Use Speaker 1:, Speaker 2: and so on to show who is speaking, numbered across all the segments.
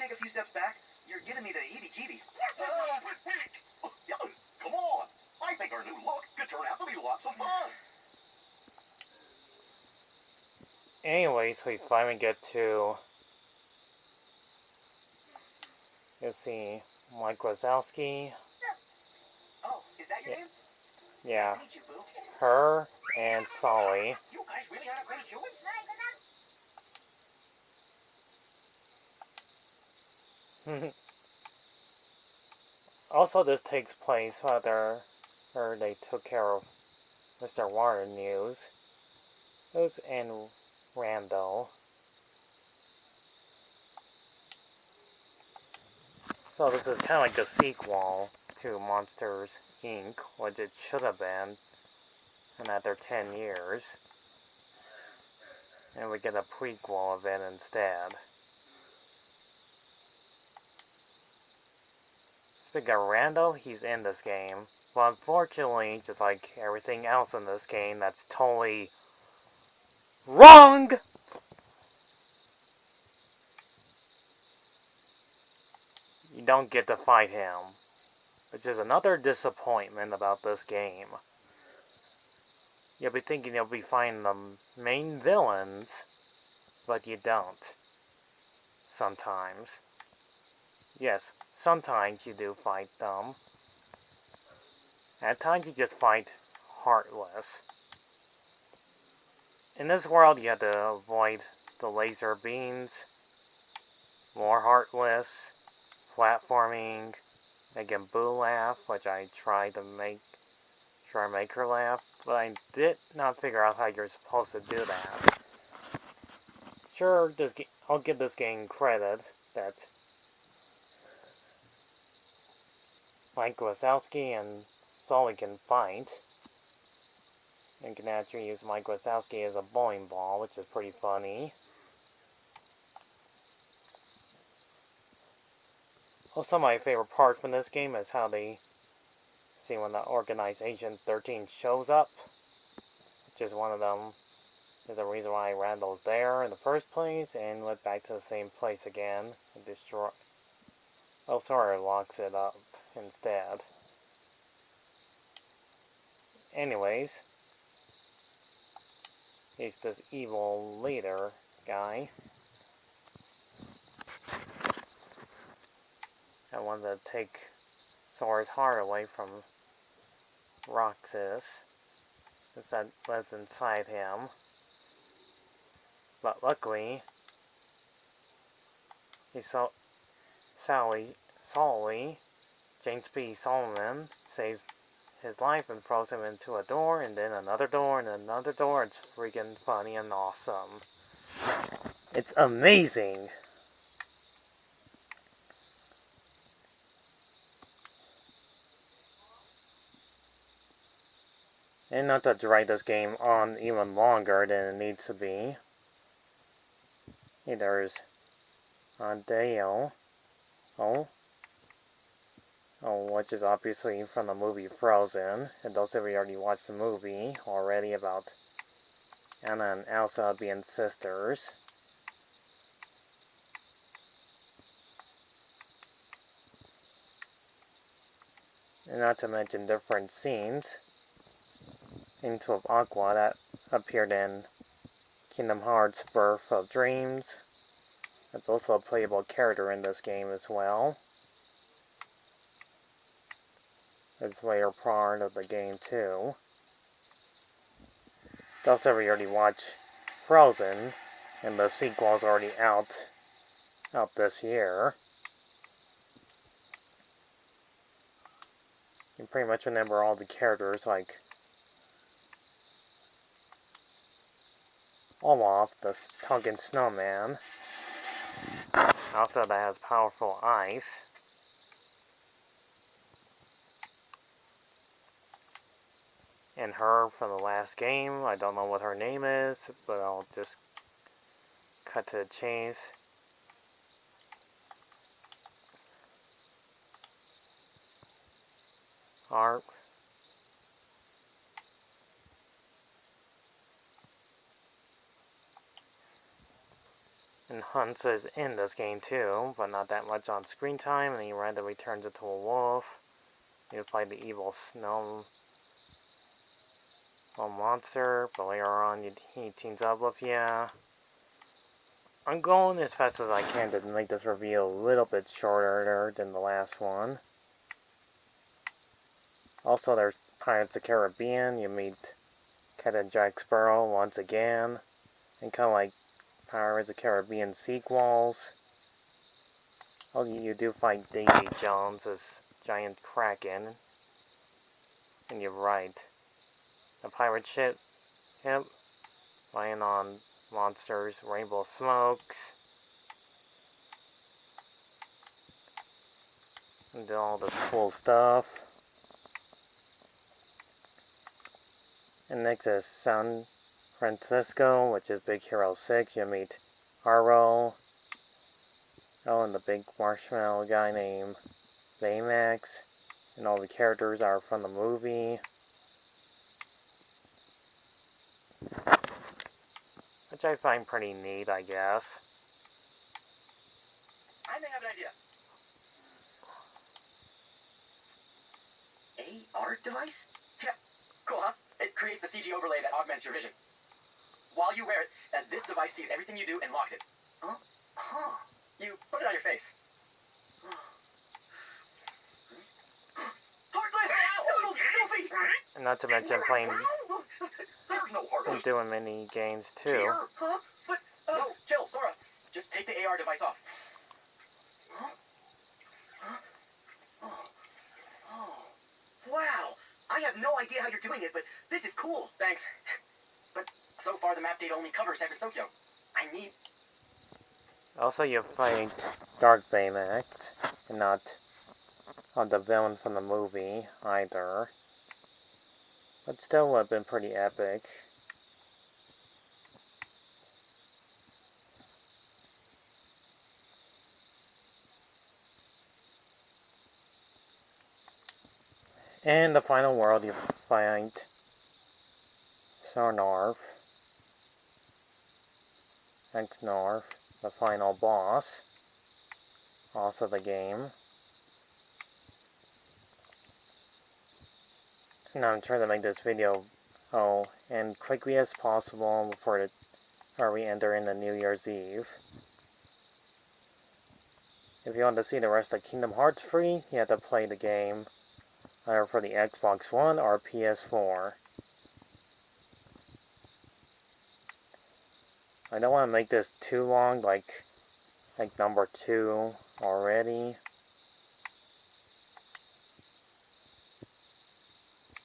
Speaker 1: take a few steps back? You're giving me the heebie-jeebies. Come on. I think our new look could turn out to be lots of fun.
Speaker 2: Anyways, we finally get to, let's see, Mike Wazowski.
Speaker 1: Oh, is that your name?
Speaker 2: Yeah,
Speaker 1: Nice to meet you, Boo.
Speaker 2: her and Sully.
Speaker 1: You guys really had a great showing?
Speaker 2: Also, this takes place after they took care of Mr. Warner News. It was in Randall. So this is kind of like the sequel to Monsters, Inc., which it should have been in after 10 years. And we get a prequel of it instead. Speaking of Randall, he's in this game. But unfortunately, just like everything else in this game, that's totally WRONG! You don't get to fight him. Which is another disappointment about this game. You'll be thinking you'll be fighting the main villains, but you don't. Sometimes. Yes, sometimes you do fight them. At times you just fight Heartless. In this world you have to avoid the laser beams, more Heartless, platforming, making Boo laugh, which I tried to make her laugh, but I did not figure out how you're supposed to do that. Sure, I'll give this game credit that Mike Wazowski and Sully can fight. And can actually use Mike Wazowski as a bowling ball, which is pretty funny. Also, my favorite part from this game is how they see when the Organization 13 shows up, which is one of them. Is the reason why Randall's there in the first place, and went back to the same place again and destroy. Oh, sorry, locks it up instead. Anyways, he's this evil leader guy. I wanted to take Sora's heart away from Roxas, since that lives inside him. But luckily, he saw Sully, James B. Solomon, saves his life and throws him into a door, and then another door, and another door. It's freaking funny and awesome. It's amazing! And not to drag this game on even longer than it needs to be. There's Dale. Which is obviously from the movie Frozen. And those of you already watched the movie already about Anna and Elsa being sisters. And not to mention different scenes. Into of Aqua that appeared in Kingdom Hearts Birth of Dreams. That's also a playable character in this game as well. It's later part of the game too. Those of you already watched Frozen, and the sequel's already out this year. You pretty much remember all the characters like Olaf, the Tonkin Snowman. Also that has powerful ice. And her from the last game. I don't know what her name is, but I'll just cut to the chase. Harp. And Hunts is in this game too, but not that much on screen time, and he randomly turns into a wolf. You fight the evil snow monster, but later on he teams up with you. I'm going as fast as I can to make this review a little bit shorter than the last one. Also, there's Pirates of the Caribbean. You meet Captain Jack Sparrow once again, and kind of like Pirates of the Caribbean sequels. Oh, you do fight Davy Jones as giant kraken, and you're right. The pirate ship, yep, flying on monsters, rainbow smokes, and do all this cool stuff. And next is San Francisco, which is Big Hero 6. You meet Haro. Oh, and the big marshmallow guy named Baymax. And all the characters are from the movie. Which I find pretty neat, I guess.
Speaker 1: I may have an idea. AR device? Yeah. Cool, huh? It creates a CG overlay that augments your vision. While you wear it, this device sees everything you do and locks it. Huh? Huh. You put it on your face. Heartless! Little filthy!
Speaker 2: And not to mention playing
Speaker 1: There's no heart.
Speaker 2: and doing mini games too.
Speaker 1: Here? Huh? But, no, chill, Sora. Just take the AR device off. Huh? Huh? Oh. Oh. Wow. I have no idea how you're doing it, but this is cool. Thanks. But so far the map data only covers San Francisco. I need...
Speaker 2: Also, you fight Dark Baymax, and not the villain from the movie either. But still would have been pretty epic. In the final world, you fight Xnarf, the final boss, also the game. Now I'm trying to make this video and quickly as possible before we enter into New Year's Eve. If you want to see the rest of Kingdom Hearts free, you have to play the game either for the Xbox One or PS4. I don't want to make this too long, like number 2 already.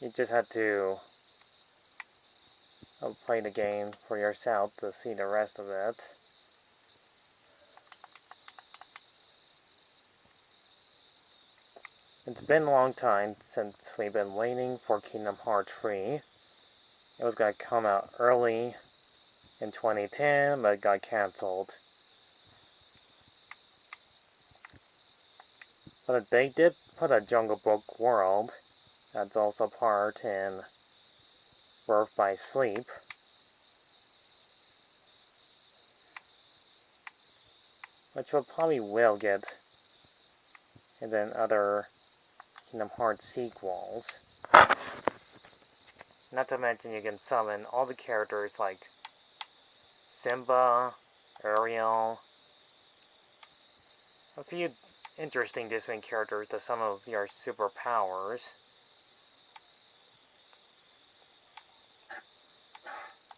Speaker 2: You just have to play the game for yourself to see the rest of it. It's been a long time since we've been waiting for Kingdom Hearts 3. It was going to come out early in 2010, but it got cancelled. But they did put a Jungle Book world that's also part in Birth by Sleep. Which we probably will get and then other Kingdom Hearts sequels. Not to mention you can summon all the characters like Simba, Ariel, a few interesting Disney characters to some of your superpowers.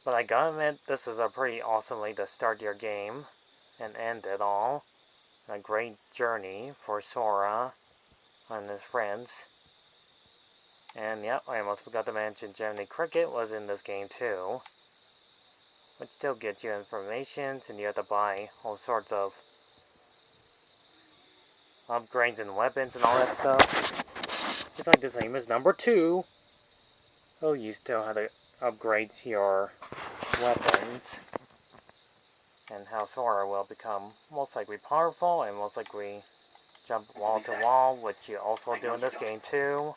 Speaker 2: But I gotta admit, this is a pretty awesome way to start your game and end it all. A great journey for Sora and his friends. And yep, I almost forgot to mention Jiminy Cricket was in this game too. Which still gets you information, and you have to buy all sorts of upgrades and weapons and all that stuff. Just like the same as number 2. Oh, you still have to upgrade your weapons. And how Sora will become most likely powerful and most likely jump wall to wall, which you also do in this game too.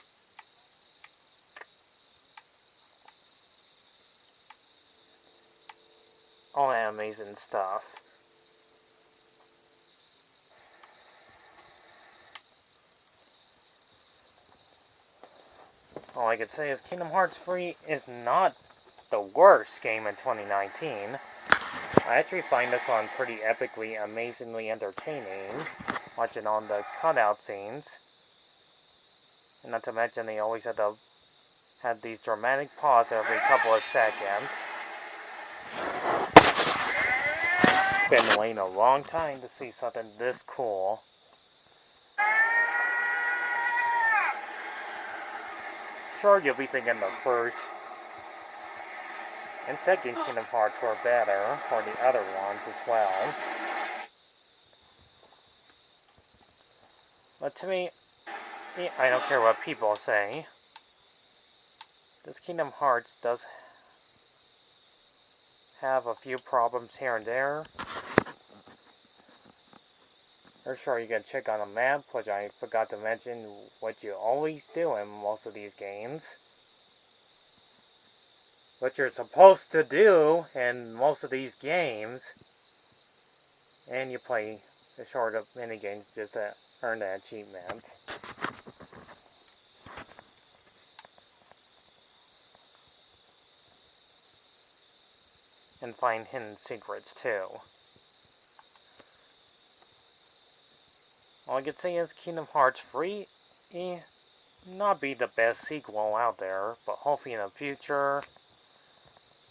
Speaker 2: All that amazing stuff. All I can say is Kingdom Hearts 3 is not the worst game in 2019. I actually find this one pretty epically, amazingly entertaining, watching on the cutout scenes. And not to mention they always had these dramatic pauses every couple of seconds. Been waiting a long time to see something this cool. Sure, you'll be thinking the first and second Kingdom Hearts were better, or the other ones as well. But to me, I don't care what people say. This Kingdom Hearts does have a few problems here and there. For sure, you can check on a map, which I forgot to mention what you always do in most of these games. What you're supposed to do in most of these games. And you play the short minigames just to earn the achievement. And find hidden secrets too. All I can say is Kingdom Hearts 3 not be the best sequel out there, but hopefully in the future,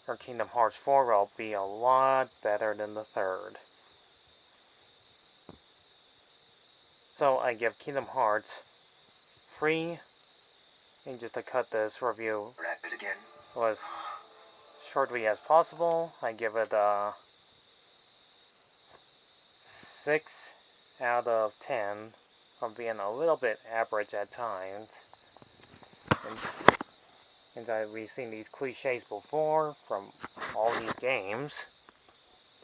Speaker 2: or Kingdom Hearts 4 will be a lot better than the third. So I give Kingdom Hearts 3, and just to cut this review as shortly as possible, I give it a 6 out of 10 from being a little bit average at times. And we've seen these cliches before from all these games.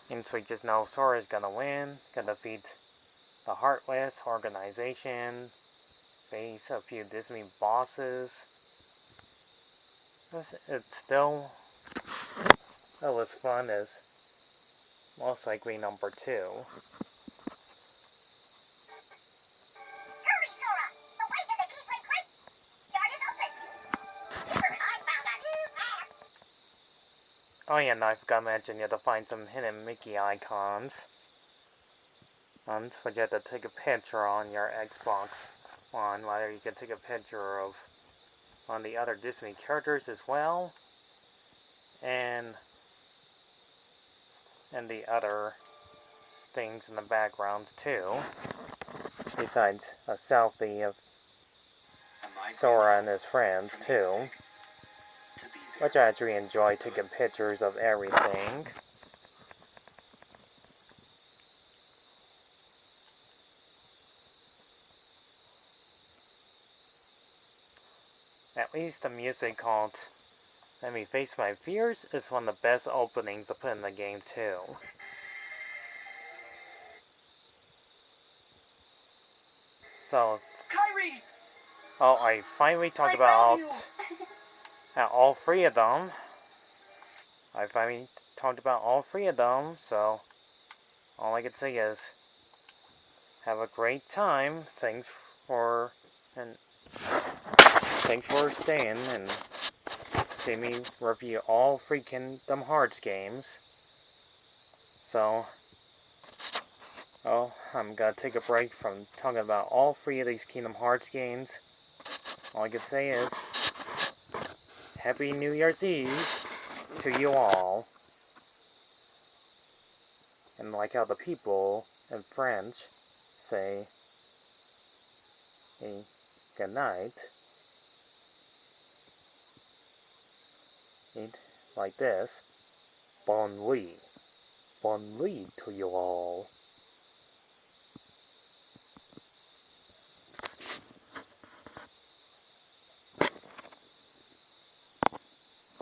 Speaker 2: And so we just know Sora's gonna win, gonna defeat the Heartless organization, face a few Disney bosses. It's still as fun as most likely number 2. Oh yeah, and I forgot to mention you have to find some hidden Mickey icons. Which you have to take a picture on your Xbox One, whether you can take a picture of on the other Disney characters as well, and the other things in the background too, besides a selfie of Sora and his friends too, which I actually enjoy taking pictures of everything. At least the music called Let Me Face My Fears is one of the best openings to put in the game too. So,
Speaker 1: Kyrie!
Speaker 2: oh, I finally talked about all 3 of them. I finally talked about all 3 of them, so all I can say is have a great time. Thanks for staying and seeing me review all 3 Kingdom Hearts games. So, I'm gonna take a break from talking about all 3 of these Kingdom Hearts games. All I can say is Happy New Year's Eve to you all. And like how the people in French say a good night, like this, Bonne nuit to you all.